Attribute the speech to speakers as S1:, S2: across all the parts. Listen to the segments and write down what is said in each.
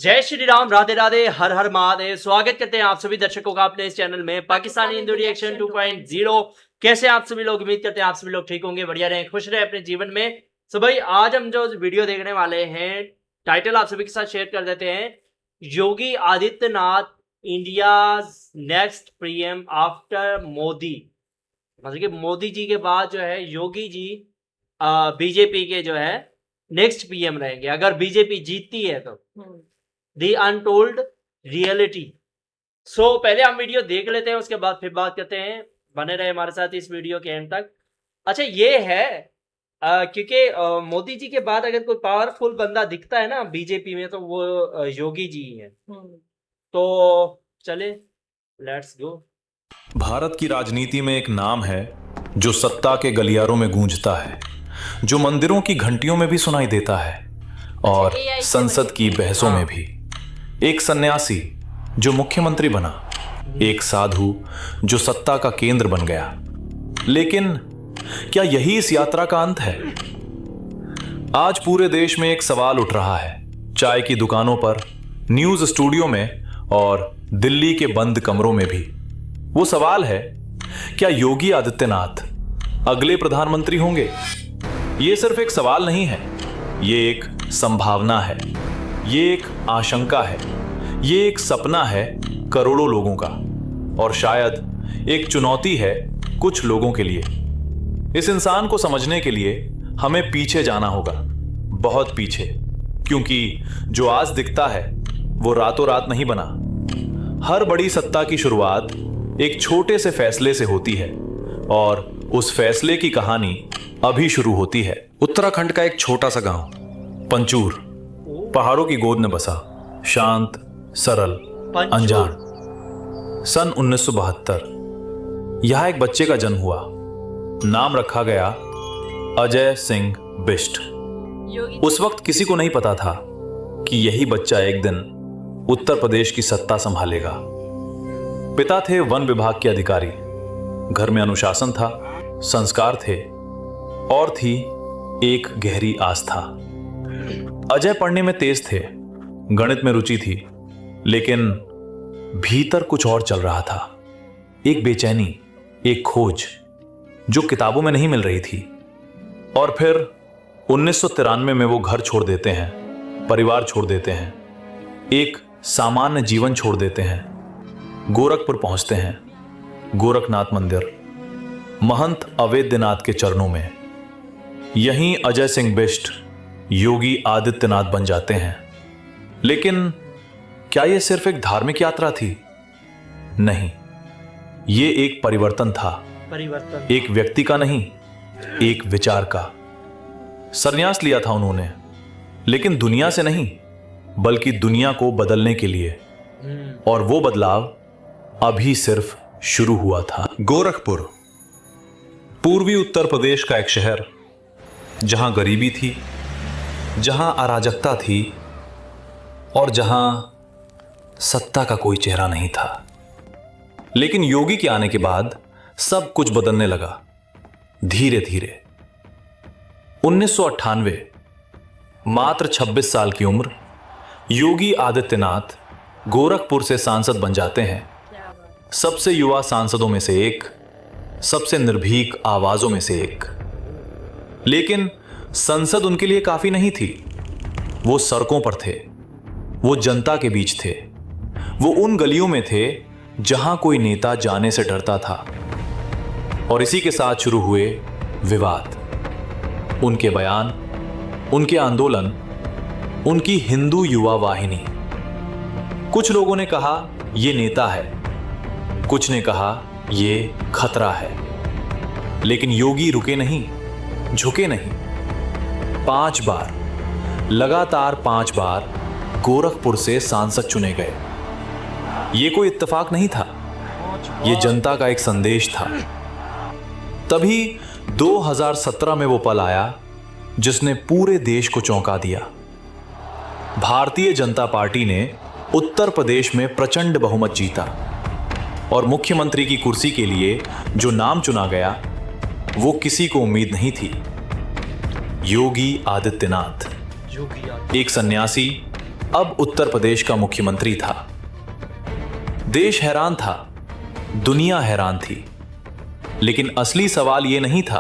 S1: जय श्री राम, राधे राधे, हर हर महादेव। स्वागत करते हैं आप सभी दर्शकों का अपने इस चैनल में पाकिस्तानी हिंदू रिएक्शन 2.0। कैसे आप सभी लोग? उम्मीद करते हैं आप सभी लोग ठीक होंगे, बढ़िया रहें, खुश रहें अपने जीवन में। तो भाई आज हम जो वीडियो देखने वाले हैं, टाइटल आप सभी के साथ शेयर कर देते हैं। Yogi Adityanath India next PM after Modi. मतलब कि मोदी जी के बाद जो है योगी जी बीजेपी के जो है नेक्स्ट पीएम रहेंगे अगर बीजेपी जीतती है तो। The untold reality. सो पहले हम वीडियो देख लेते हैं, उसके बाद फिर बात करते हैं। बने रहे हमारे साथ इस वीडियो के एंड तक। अच्छा ये है क्योंकि मोदी जी के बाद अगर कोई पावरफुल बंदा दिखता है ना बीजेपी में तो वो योगी जी ही है। तो चले, लेट्स गो।
S2: भारत की राजनीति में एक नाम है जो सत्ता के गलियारों में गूंजता है, जो मंदिरों की घंटियों में भी सुनाई देता है और संसद की बहसों में भी। एक सन्यासी जो मुख्यमंत्री बना, एक साधु जो सत्ता का केंद्र बन गया। लेकिन क्या यही इस यात्रा का अंत है? आज पूरे देश में एक सवाल उठ रहा है, चाय की दुकानों पर, न्यूज स्टूडियो में और दिल्ली के बंद कमरों में भी। वो सवाल है, क्या योगी आदित्यनाथ अगले प्रधानमंत्री होंगे? ये सिर्फ एक सवाल नहीं है, ये एक संभावना है, ये एक आशंका है, ये एक सपना है करोड़ों लोगों का, और शायद एक चुनौती है कुछ लोगों के लिए। इस इंसान को समझने के लिए हमें पीछे जाना होगा, बहुत पीछे, क्योंकि जो आज दिखता है वो रातों रात नहीं बना। हर बड़ी सत्ता की शुरुआत एक छोटे से फैसले से होती है और उस फैसले की कहानी अभी शुरू होती है। उत्तराखंड का एक छोटा सा गांव पंचूर, पहाड़ों की गोद में बसा, शांत, सरल, अनजान। सन 1972 यहां एक बच्चे का जन्म हुआ। नाम रखा गया अजय सिंह बिष्ट। उस वक्त किसी को नहीं पता था कि यही बच्चा एक दिन उत्तर प्रदेश की सत्ता संभालेगा। पिता थे वन विभाग के अधिकारी, घर में अनुशासन था, संस्कार थे और थी एक गहरी आस्था। अजय पढ़ने में तेज थे, गणित में रुचि थी, लेकिन भीतर कुछ और चल रहा था। एक बेचैनी, एक खोज जो किताबों में नहीं मिल रही थी। और फिर 1993 में वो घर छोड़ देते हैं, परिवार छोड़ देते हैं, एक सामान्य जीवन छोड़ देते हैं, गोरखपुर पहुंचते हैं, गोरखनाथ मंदिर, महंत अवैधनाथ के चरणों में। यहीं अजय सिंह बिष्ट योगी आदित्यनाथ बन जाते हैं। लेकिन क्या यह सिर्फ एक धार्मिक यात्रा थी? नहीं, ये एक परिवर्तन था।
S1: परिवर्तन
S2: एक व्यक्ति का नहीं, एक विचार का। संन्यास लिया था उन्होंने, लेकिन दुनिया से नहीं, बल्कि दुनिया को बदलने के लिए। और वो बदलाव अभी सिर्फ शुरू हुआ था। गोरखपुर, पूर्वी उत्तर प्रदेश का एक शहर, जहां गरीबी थी, जहां अराजकता थी और जहां सत्ता का कोई चेहरा नहीं था। लेकिन योगी के आने के बाद सब कुछ बदलने लगा, धीरे धीरे। 1998, मात्र 26 साल की उम्र, योगी आदित्यनाथ गोरखपुर से सांसद बन जाते हैं। सबसे युवा सांसदों में से एक, सबसे निर्भीक आवाजों में से एक। लेकिन संसद उनके लिए काफी नहीं थी। वो सड़कों पर थे, वो जनता के बीच थे, वो उन गलियों में थे जहां कोई नेता जाने से डरता था। और इसी के साथ शुरू हुए विवाद, उनके बयान, उनके आंदोलन, उनकी हिंदू युवा वाहिनी। कुछ लोगों ने कहा ये नेता है, कुछ ने कहा ये खतरा है। लेकिन योगी रुके नहीं, झुके नहीं। 5 बार, लगातार 5 बार गोरखपुर से सांसद चुने गए। ये कोई इत्तेफाक नहीं था, ये जनता का एक संदेश था। तभी 2017 में वो पल आया जिसने पूरे देश को चौंका दिया। भारतीय जनता पार्टी ने उत्तर प्रदेश में प्रचंड बहुमत जीता और मुख्यमंत्री की कुर्सी के लिए जो नाम चुना गया वो किसी को उम्मीद नहीं थी। योगी आदित्यनाथ, एक सन्यासी, अब उत्तर प्रदेश का मुख्यमंत्री था। देश हैरान था, दुनिया हैरान थी, लेकिन असली सवाल यह नहीं था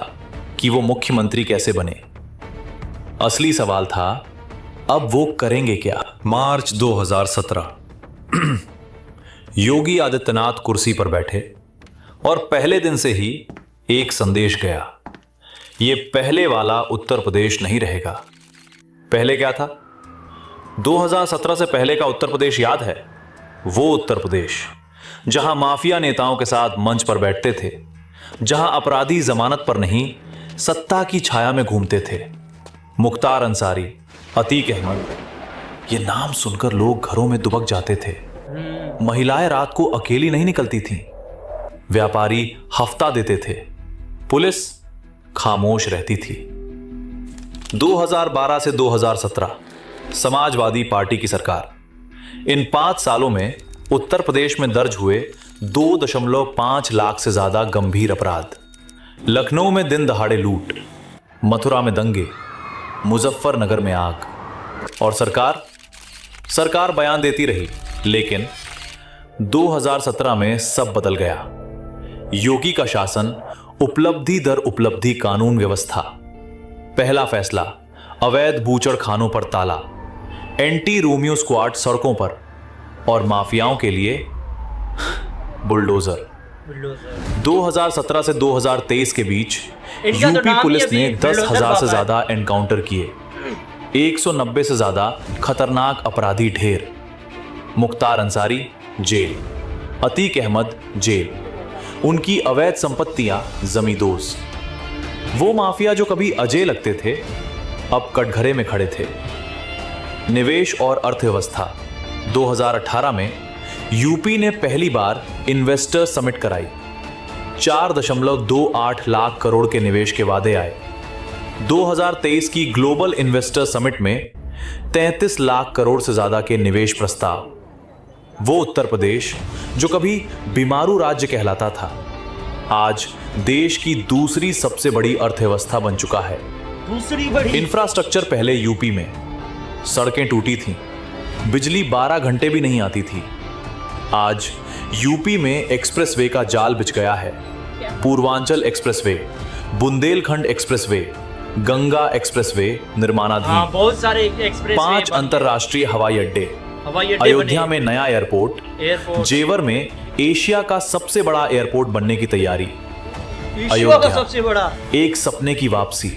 S2: कि वो मुख्यमंत्री कैसे बने। असली सवाल था अब वो करेंगे क्या। मार्च 2017 योगी आदित्यनाथ कुर्सी पर बैठे और पहले दिन से ही एक संदेश गया, ये पहले वाला उत्तर प्रदेश नहीं रहेगा। पहले क्या था? 2017 से पहले का उत्तर प्रदेश याद है? वो उत्तर प्रदेश जहां माफिया नेताओं के साथ मंच पर बैठते थे, जहां अपराधी जमानत पर नहीं सत्ता की छाया में घूमते थे। मुख्तार अंसारी, अतीक अहमद, ये नाम सुनकर लोग घरों में दुबक जाते थे। महिलाएं रात को अकेली नहीं निकलती थीं, व्यापारी हफ्ता देते थे, पुलिस खामोश रहती थी। 2012 से 2017 समाजवादी पार्टी की सरकार। इन 5 सालों में उत्तर प्रदेश में दर्ज हुए 2.5 लाख से ज्यादा गंभीर अपराध। लखनऊ में दिन दहाड़े लूट, मथुरा में दंगे, मुजफ्फरनगर में आग। और सरकार बयान देती रही, लेकिन 2017 में सब बदल गया। योगी का शासन, उपलब्धि दर उपलब्धि कानून व्यवस्था। पहला फैसला, अवैध बूचड़ खानों पर ताला, एंटी रोमियो स्क्वाड सड़कों पर, और माफियाओं के लिए बुलडोजर। 2017 से 2023 के बीच यूपी पुलिस ने 10,000 से ज्यादा एनकाउंटर किए, 190 से ज्यादा खतरनाक अपराधी ढेर। मुख्तार अंसारी जेल, अतीक अहमद जेल, उनकी अवैध संपत्तियां जमींदोज। वो माफिया जो कभी अजय लगते थे अब कटघरे में खड़े थे। निवेश और अर्थव्यवस्था। 2018 में यूपी ने पहली बार इन्वेस्टर समिट कराई। 4.28 लाख करोड़ के निवेश के वादे आए। 2023 की ग्लोबल इन्वेस्टर समिट में 33 लाख करोड़ से ज्यादा के निवेश प्रस्ताव। वो उत्तर प्रदेश जो कभी बीमारू राज्य कहलाता था, आज देश की दूसरी सबसे बड़ी अर्थव्यवस्था बन चुका है।
S1: दूसरी बड़ी।
S2: इंफ्रास्ट्रक्चर पहले यूपी में, सड़कें टूटी थीं, बिजली 12 घंटे भी नहीं आती थी। आज यूपी में एक्सप्रेसवे का जाल बिछ गया है। Purvanchal expressway, Bundelkhand expressway, Ganga expressway निर्माणाधीन।
S1: बहुत सारे एक्सप्रेस।
S2: 5 अंतरराष्ट्रीय हवाई अड्डे। अयोध्या में नया एयरपोर्ट। जेवर में एशिया का सबसे बड़ा एयरपोर्ट बनने की तैयारी। अयोध्या
S1: सबसे बड़ा।
S2: एक सपने की वापसी।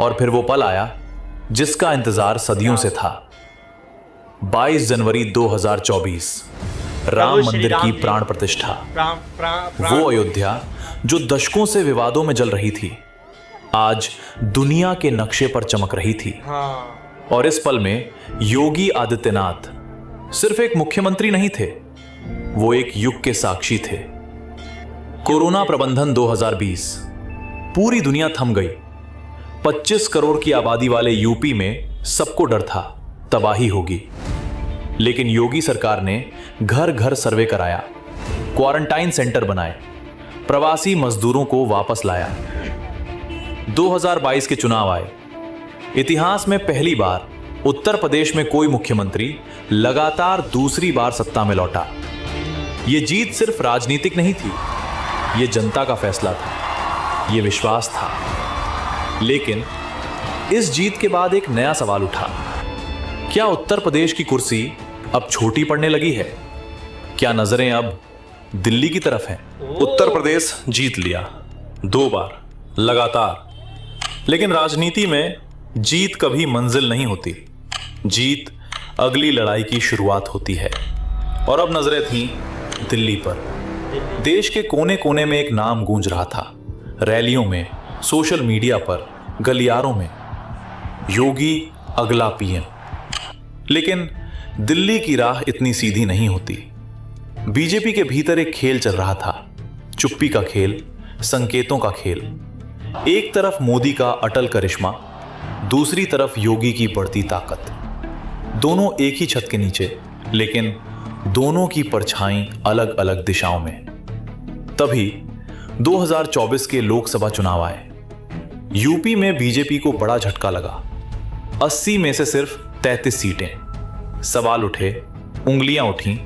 S2: और फिर वो पल आया जिसका इंतजार सदियों से था। 22 जनवरी 2024, राम मंदिर की प्राण प्रतिष्ठा। वो अयोध्या जो दशकों से विवादों में जल रही थी, आज दुनिया के नक्शे पर चमक रही थी। और इस पल में योगी आदित्यनाथ सिर्फ एक मुख्यमंत्री नहीं थे, वो एक युग के साक्षी थे। कोरोना प्रबंधन 2020, पूरी दुनिया थम गई। 25 करोड़ की आबादी वाले यूपी में सबको डर था तबाही होगी, लेकिन योगी सरकार ने घर घर सर्वे कराया, क्वारंटाइन सेंटर बनाए, प्रवासी मजदूरों को वापस लाया। 2022 के चुनाव आए। इतिहास में पहली बार उत्तर प्रदेश में कोई मुख्यमंत्री लगातार दूसरी बार सत्ता में लौटा। यह जीत सिर्फ राजनीतिक नहीं थी, यह जनता का फैसला था, यह विश्वास था। लेकिन इस जीत के बाद एक नया सवाल उठा, क्या उत्तर प्रदेश की कुर्सी अब छोटी पड़ने लगी है? क्या नजरें अब दिल्ली की तरफ हैं? उत्तर प्रदेश जीत लिया 2 बार लगातार, लेकिन राजनीति में जीत कभी मंजिल नहीं होती, जीत अगली लड़ाई की शुरुआत होती है। और अब नजरें थीं दिल्ली पर। देश के कोने कोने में एक नाम गूंज रहा था, रैलियों में, सोशल मीडिया पर, गलियारों में, योगी अगला पीएम। लेकिन दिल्ली की राह इतनी सीधी नहीं होती। बीजेपी के भीतर एक खेल चल रहा था, चुप्पी का खेल, संकेतों का खेल। एक तरफ मोदी का अटल करिश्मा, दूसरी तरफ योगी की बढ़ती ताकत। दोनों एक ही छत के नीचे, लेकिन दोनों की परछाई अलग अलग दिशाओं में। तभी 2024 के लोकसभा चुनाव आए। यूपी में बीजेपी को बड़ा झटका लगा। 80 में से सिर्फ 33 सीटें। सवाल उठे, उंगलियां उठीं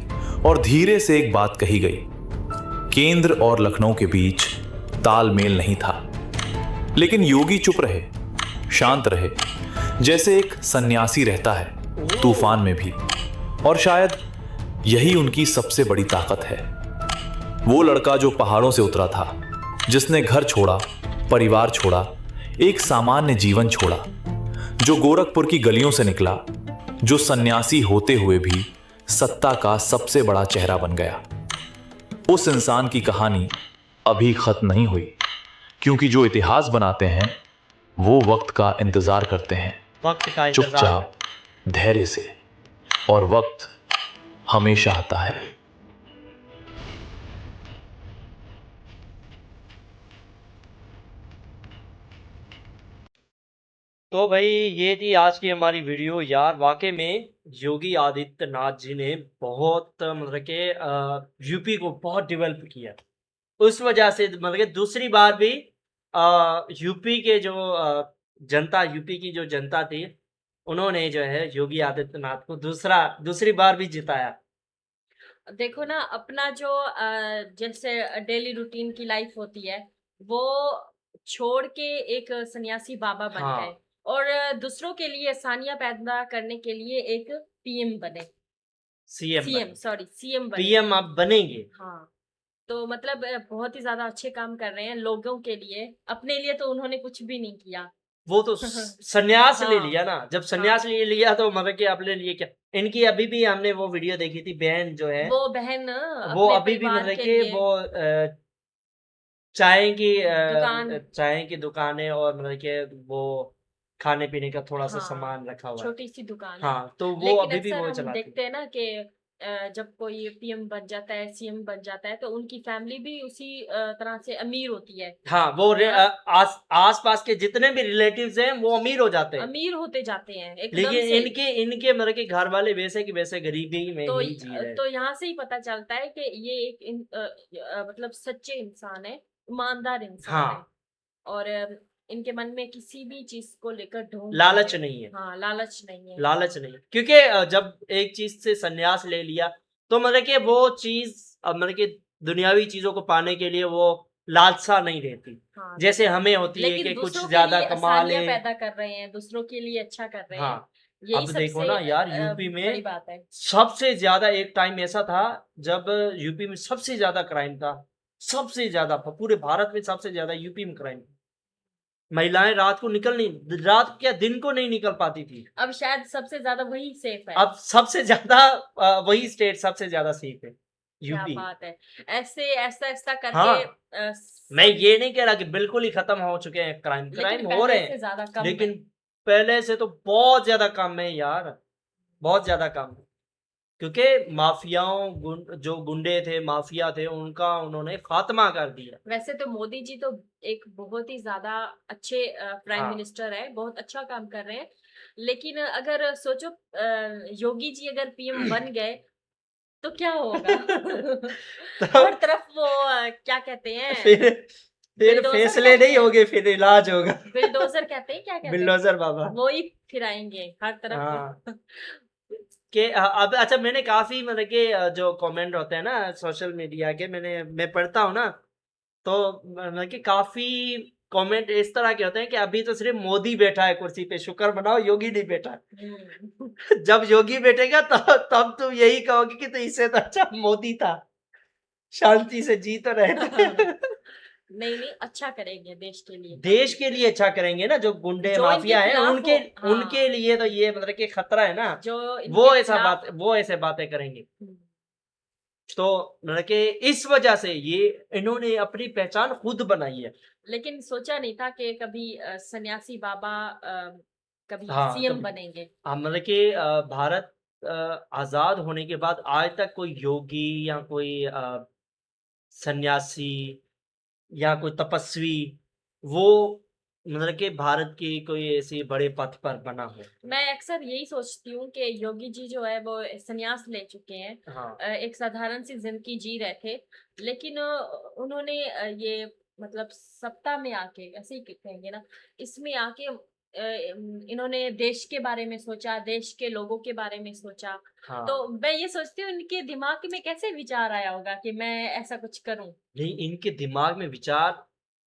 S2: और धीरे से एक बात कही गई। केंद्र और लखनऊ के बीच तालमेल नहीं था, लेकिन योगी चुप रहे, शांत रहे, जैसे एक सन्यासी रहता है तूफान में भी। और शायद यही उनकी सबसे बड़ी ताकत है। वो लड़का जो पहाड़ों से उतरा था, जिसने घर छोड़ा, परिवार छोड़ा, एक सामान्य जीवन छोड़ा, जो गोरखपुर की गलियों से निकला, जो सन्यासी होते हुए भी सत्ता का सबसे बड़ा चेहरा बन गया। उस इंसान की कहानी अभी खत्म नहीं हुई, क्योंकि जो इतिहास बनाते हैं वो वक्त का इंतजार करते हैं,
S1: वक्त का इंतजार।
S2: चुपचाप, धैर्य से। और वक्त हमेशा आता है।
S1: तो भाई ये थी आज की हमारी वीडियो यार। वाकई में योगी आदित्यनाथ जी ने बहुत मतलब के यूपी को बहुत डेवलप किया। उस वजह से मतलब कि दूसरी बार भी यूपी के जो जनता, यूपी की जो जनता थी, उन्होंने जो है योगी आदित्यनाथ को दूसरी बार भी जिताया।
S3: देखो ना, अपना जो जैसे डेली रूटीन की लाइफ होती है वो छोड़ के एक सन्यासी बाबा बन
S1: हाँ।
S3: गए और दूसरों के लिए आसानियां पैदा करने के लिए एक पीएम बने। सीएम बने।
S1: पीएम अब बनेंगे।
S3: हाँ, तो मतलब बहुत ही ज्यादा अच्छे काम कर रहे हैं लोगों के लिए। अपने लिए तो उन्होंने कुछ भी नहीं किया।
S1: वो तो संन्यास ले
S3: हाँ,
S1: लिया ना। जब संन्यास
S3: हाँ।
S1: ले लिया तो मतलब कि अपने लिए क्या। इनकी अभी भी हमने वो वीडियो देखी थी, बहन जो है
S3: वो बहन
S1: वो
S3: अपने
S1: अभी भी
S3: परिवार
S1: मतलब
S3: के
S1: कि
S3: लिए
S1: वो चाय की
S3: दुकान,
S1: चाय की दुकानें और मतलब कि वो खाने पीने का थोड़ा सा
S3: हाँ,
S1: सामान रखा हुआ है।
S3: छोटी सी दुकान है।
S1: हाँ, तो वो
S3: लेकिन
S1: अभी भी
S3: अक्सर
S1: वो
S3: हम
S1: चलाती है।
S3: देखते हैं ना कि जब कोई पीएम बन जाता है, सीएम बन जाता है, तो उनकी फैमिली भी उसी तरह से अमीर होती है।
S1: हाँ, वो
S3: हाँ।
S1: आस पास के जितने भी रिलेटिव्स हैं वो अमीर हो जाते हैं।
S3: अमीर होते जाते हैं एकदम
S1: लेकिन
S3: से।
S1: इनके मतलब कि घर वाले वैसे की वैसे गरीबी में
S3: तो
S1: ही जी रहे हैं।
S3: तो यहाँ से ही पता चलता है कि ये एक मतलब सच्चे इंसान है, ईमानदार इंसान है।
S1: हाँ,
S3: और इनके मन में किसी भी चीज को लेकर ढोंग
S1: लालच
S3: है।
S1: नहीं है।
S3: हाँ, लालच नहीं है।
S1: लालच नहीं, क्योंकि जब एक चीज से संन्यास ले लिया तो मतलब कि वो चीज मतलब कि दुनियावी चीजों को पाने के लिए वो लालसा नहीं रहती।
S3: हाँ,
S1: जैसे हमें होती है
S3: लेकिन
S1: कि कुछ
S3: दूसरों के
S1: ज्यादा
S3: लिए
S1: कमा
S3: आसानियां
S1: ले।
S3: पैदा कर रहे हैं, दूसरों के लिए अच्छा कर रहे हैं।
S1: हाँ,
S3: यही
S1: अब देखो
S3: सबसे
S1: ना यार, यूपी
S3: बड़ी
S1: में
S3: बात है।
S1: सबसे ज्यादा एक टाइम ऐसा था जब यूपी में सबसे ज्यादा क्राइम था। सबसे ज्यादा पूरे भारत में सबसे ज्यादा यूपी में क्राइम। महिलाएं रात क्या दिन को नहीं निकल पाती थी।
S3: अब शायद सबसे ज्यादा वही सेफ है।
S1: अब सबसे ज्यादा वही स्टेट सबसे ज्यादा सेफ है,
S3: क्या
S1: यूपी।
S3: बात है। ऐसे ऐसा करके
S1: हाँ, मैं ये नहीं कह रहा कि बिल्कुल ही खत्म हो चुके हैं क्राइम
S3: लेकिन
S1: हो रहे
S3: पहले से
S1: हैं,
S3: ज्यादा कम
S1: लेकिन
S3: है।
S1: पहले से तो बहुत ज्यादा कम है यार, बहुत ज्यादा कम है। क्योंकि जो गुंडे थे, माफिया थे, उनका उन्होंने खात्मा कर दिया।
S3: वैसे तो मोदी जी तो एक बहुत ही ज्यादा अच्छे प्राइम
S1: हाँ।
S3: मिनिस्टर है, बहुत अच्छा काम कर रहे हैं। लेकिन अगर सोचो योगी जी अगर पीएम बन गए तो क्या होगा?
S1: तो
S3: हर तरफ वो क्या कहते हैं,
S1: फिर
S3: बिल्डोजर
S1: फैसले
S3: कहते
S1: नहीं
S3: हैं।
S1: होंगे, फिर इलाज होगा।
S3: बिल्डोजर कहते हैं, क्या कहते हैं?
S1: बिल्डोजर बाबा।
S3: वो ही फिराएंगे हर तरफ।
S1: हाँ। अब अच्छा, मैंने काफी मतलब कि जो कमेंट होते हैं ना सोशल मीडिया के, मैं पढ़ता हूँ ना, तो मतलब कि काफी कमेंट इस तरह के होते हैं कि अभी तो सिर्फ मोदी बैठा है कुर्सी पे, शुक्र मनाओ योगी नहीं बैठा है। जब योगी बैठेगा तब तुम यही कहोगे कि तो इससे तो अच्छा मोदी था, शांति से जी तो रहे थे।
S3: नहीं, अच्छा करेंगे देश के लिए।
S1: देश के लिए अच्छा करेंगे ना। जो गुंडे
S3: जो
S1: माफिया
S3: इनके
S1: है
S3: खिलाफ
S1: उनके
S3: हो, हाँ।
S1: उनके लिए तो ये मतलब कि खतरा है ना।
S3: जो
S1: वो
S3: इनके
S1: वो ऐसे बातें करेंगे।
S3: खिलाफ।
S1: तो मतलब कि इस वजह से ये इन्होंने अपनी पहचान खुद बनाई है।
S3: लेकिन सोचा नहीं था कि कभी सन्यासी बाबा कभी
S1: हाँ,
S3: सीएम बनेंगे।
S1: मतलब कि भारत आजाद होने के बाद आज तक कोई योगी या कोई सन्यासी या कोई तपस्वी वो मतलब कि भारत की कोई ऐसी बड़े पद पर बना हो।
S3: मैं अक्सर यही सोचती हूँ कि योगी जी जो है वो संन्यास ले चुके हैं।
S1: हाँ।
S3: एक साधारण सी जिंदगी जी रहे थे, लेकिन उन्होंने ये मतलब सत्ता में आके, ऐसे ही कहेंगे ना, इसमें आके इन्होंने देश के बारे में सोचा, देश के लोगों के बारे में सोचा।
S1: हाँ
S3: तो मैं ये सोचती हूँ इनके दिमाग में कैसे विचार आया होगा कि मैं ऐसा कुछ करूं।
S1: नहीं, इनके दिमाग में विचार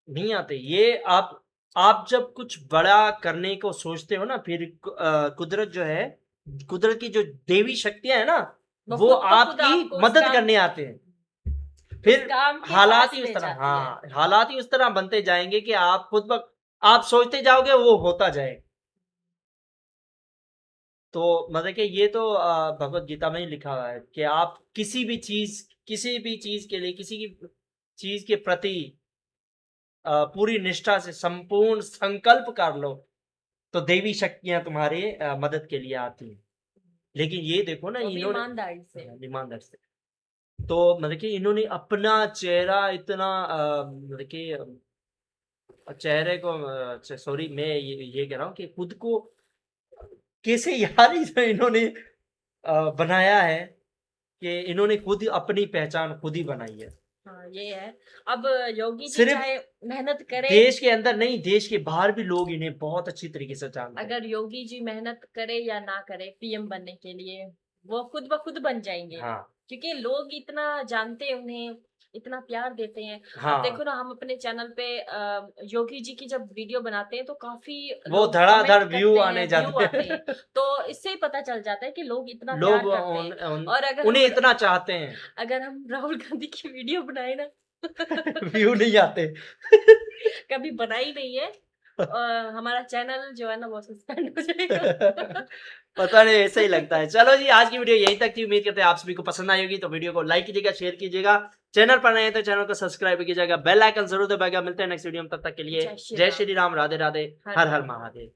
S1: नहीं आते। ये आप जब कुछ बड़ा करने को सोचते हो ना, फिर कुदरत जो है, कुदरत की जो देवी शक्तियां है ना, वो
S3: खुद ब खुद
S1: आपकी
S3: आपको उस
S1: मदद
S3: काम
S1: करने आते हैं।
S3: उस
S1: फिर
S3: काम के
S1: हालात
S3: पास
S1: ही उस
S3: ले
S1: तरह,
S3: जाती है।
S1: हाँ, हालात ही उस तरह बनते जाएंगे कि आप आप सोचते जाओगे वो होता जाए। तो मतलब कि ये तो भगवत गीता में ही लिखा हुआ है कि आप किसी भी चीज के लिए, किसी की चीज के प्रति पूरी निष्ठा से संपूर्ण संकल्प कर लो, तो देवी शक्तियां तुम्हारे मदद के लिए आती हैं। लेकिन ये देखो ना,
S3: वो भी
S1: इन्होंने
S3: ईमानदारी से।
S1: ईमानदार से, तो मतलब कि इन्होंने अपना चेहरा इतना मतलब कि चेहरे को, सॉरी, मैं ये कह रहा हूँ कि खुद को कैसे यार इन्होंने बनाया है कि इन्होंने खुद अपनी पहचान खुद ही बनाई है।
S3: हाँ, ये है। अब योगी जी
S1: सिर्फ
S3: चाहे मेहनत करे,
S1: देश के अंदर नहीं, देश के बाहर भी लोग इन्हें बहुत अच्छी तरीके से जानते हैं।
S3: अगर योगी जी मेहनत करे या ना करे पीएम बनने के लिए, वो खुद ब खुद बन जाएंगे।
S1: हाँ
S3: क्योंकि लोग इतना जानते हैं उन्हें, इतना प्यार देते हैं। अब
S1: हाँ,
S3: देखो ना, हम अपने चैनल पे योगी जी की जब वीडियो बनाते हैं तो काफी
S1: वो
S3: लोग
S1: धड़ाधड़
S3: कमेंट
S1: व्यू
S3: करते
S1: आने
S3: हैं,
S1: जाते
S3: व्यू आते
S1: हैं।
S3: हैं। तो इससे ही पता चल जाता है कि लोग इतना
S1: लोग
S3: प्यार करते हैं। और अगर
S1: उन्हें
S3: हम
S1: इतना चाहते हैं,
S3: अगर हम राहुल गांधी की वीडियो बनाए ना
S1: व्यू नहीं आते।
S3: कभी बना ही नहीं है, हमारा चैनल जो है ना वो सस्पेंड हो जाएगा।
S1: पता नहीं, ऐसा ही लगता है। चलो जी, आज की वीडियो यहीं तक थी। उम्मीद करते हैं आप सभी को पसंद आई होगी। तो वीडियो को लाइक कीजिएगा, शेयर कीजिएगा, चैनल पर नए हैं तो चैनल को सब्सक्राइब कीजिएगा, बेल आइकन जरूर दबाइएगा। मिलते हैं नेक्स्ट वीडियो में, तब तक के लिए
S3: जय श्री
S1: जय
S3: राम।
S1: श्री राम, राधे राधे,
S3: हर
S1: हर
S3: हर
S1: हर महादेव।